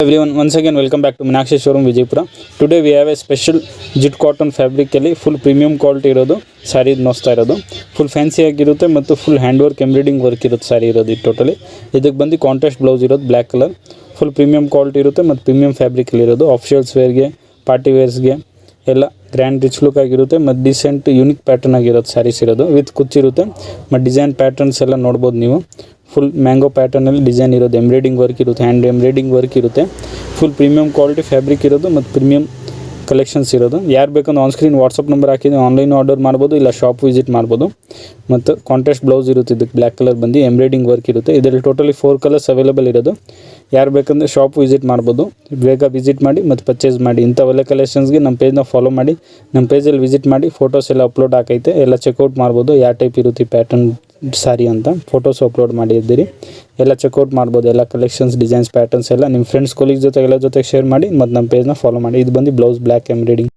Everyone, once again welcome back to Meenakshi Showroom Vijaypura. Today we have a special jit cotton fabric ಅಲ್ಲಿ full premium quality ಇರೋದು ಸಾರಿ ನೋಸ್ತಾ ಇರೋದು full fancy ಆಗಿರುತ್ತೆ ಮತ್ತು full hand work embroidering work ಇರುತ್ತೆ ಸಾರಿ ಇರೋದು totally. ಇದಕ್ಕೆ ಬಂದು contrast blouse ಇರೋದು black colour full premium quality ಇರುತ್ತೆ ಮತ್ತು ಪ್ರೀಮಿಯಂ ಫ್ಯಾಬ್ರಿಕ್ ಅಲ್ಲಿ ಇರೋದು ಆಫಿಷಿಯಲ್ಸ್ ವೇರ್ಗೆ ಪಾರ್ಟಿ ವೇರ್ಸ್ಗೆ ಎಲ್ಲ ಗ್ರ್ಯಾಂಡ್ ರಿಚ್ ಲುಕ್ ಆಗಿರುತ್ತೆ ಮತ್ತು ಡಿಸೆಂಟ್ ಯೂನಿಕ್ ಪ್ಯಾಟರ್ನ್ ಆಗಿರೋದು ಸ್ಯಾರೀಸ್ ಇರೋದು ವಿತ್ ಕುಚ್ಚಿರುತ್ತೆ ಮತ್ತು ಡಿಸೈನ್ ಪ್ಯಾಟರ್ನ್ಸ್ ಎಲ್ಲ ನೋಡ್ಬೋದು ನೀವು. ಫುಲ್ ಮ್ಯಾಂಗೋ ಪ್ಯಾಟರ್ನಲ್ಲಿ ಡಿಸೈನ್ ಇರೋದು ಎಂಬ್ರಾಯ್ಡಿಂಗ್ ವರ್ಕ್ ಇರುತ್ತೆ, ಹ್ಯಾಂಡ್ ಎಂಬ್ರಾಯ್ಡಿಂಗ್ ವರ್ಕ್ ಇರುತ್ತೆ. ಫುಲ್ ಪ್ರೀಮಿಯಂ ಕ್ವಾಲಿಟಿ ಫ್ಯಾಬ್ರಿಕ್ ಇರೋದು ಮತ್ತು ಪ್ರೀಮಿಯಂ ಕಲೆಕ್ಷನ್ಸ್ ಇರೋದು. ಯಾರು ಬೇಕಂದ್ರೆ ಆನ್ ಸ್ಕ್ರೀನ್ ವಾಟ್ಸಪ್ ನಂಬರ್ ಹಾಕಿದ್ರೆ ಆನ್ಲೈನ್ ಆರ್ಡರ್ ಮಾಡ್ಬೋದು, ಇಲ್ಲ ಶಾಪ್ ವಿಸಿಟ್ ಮಾಡ್ಬೋದು. ಮತ್ತು ಕಾಂಟ್ರಾಸ್ಟ್ ಬ್ಲೌಸ್ ಇರುತ್ತೆ, ಇದಕ್ಕೆ ಬ್ಲ್ಯಾಕ್ ಕಲರ್ ಬಂದು ಎಂಬ್ರಾಯ್ಡಿಂಗ್ ವರ್ಕ್ ಇರುತ್ತೆ. ಇದರಲ್ಲಿ ಟೋಟಲಿ 4 ಕಲರ್ಸ್ ಅವೈಲೇಬಲ್ ಇರೋದು. ಯಾರು ಬೇಕಂದರೆ ಶಾಪ್ ವಿಸಿಟ್ ಮಾಡ್ಬೋದು, ಬೇಗ ವಿಸಿಟ್ ಮಾಡಿ ಮತ್ತು ಪರ್ಚೇಸ್ ಮಾಡಿ. ಇಂಥ ಒಳ್ಳೆ ಕಲೆಕ್ಷನ್ಸ್ಗೆ ನಮ್ಮ ಪೇಜ್ನ ಫಾಲೋ ಮಾಡಿ, ನಮ್ಮ ಪೇಜಲ್ಲಿ ವಿಸಿಟ್ ಮಾಡಿ. ಫೋಟೋಸ್ ಎಲ್ಲ ಅಪ್ಲೋಡ್ ಹಾಕೈತೆ, ಎಲ್ಲ ಚೆಕ್ಔಟ್ ಮಾಡ್ಬೋದು. ಯಾವ ಟೈಪ್ ಇರುತ್ತೆ ಪ್ಯಾಟರ್ನ್ ಸಾರಿ ಅಂತ ಫೋಟೋಸ್ ಅಪ್ಲೋಡ್ ಮಾಡಿದ್ದೀರಿ, ಎಲ್ಲ ಚೆಕ್ಔಟ್ ಮಾಡ್ಬೋದು. ಎಲ್ಲ ಕಲೆಕ್ಷನ್ಸ್ ಡಿಸೈನ್ಸ್ ಪ್ಯಾಟರ್ನ್ಸ್ ಎಲ್ಲ ನಿಮ್ಮ ಫ್ರೆಂಡ್ಸ್ ಕೊಲೀಗ್ಸ್ ಜೊತೆ ಎಲ್ಲ ಜೊತೆಗೆ ಶೇರ್ ಮಾಡಿ ಮತ್ತು ನಮ್ಮ ಪೇಜ್ನ ಫಾಲೋ ಮಾಡಿ. ಇದು ಬಂದು ಬ್ಲೌಸ್ ಬ್ಲ್ಯಾಕ್ ಎಂಬ್ರಾಯ್ಡಿಂಗ್.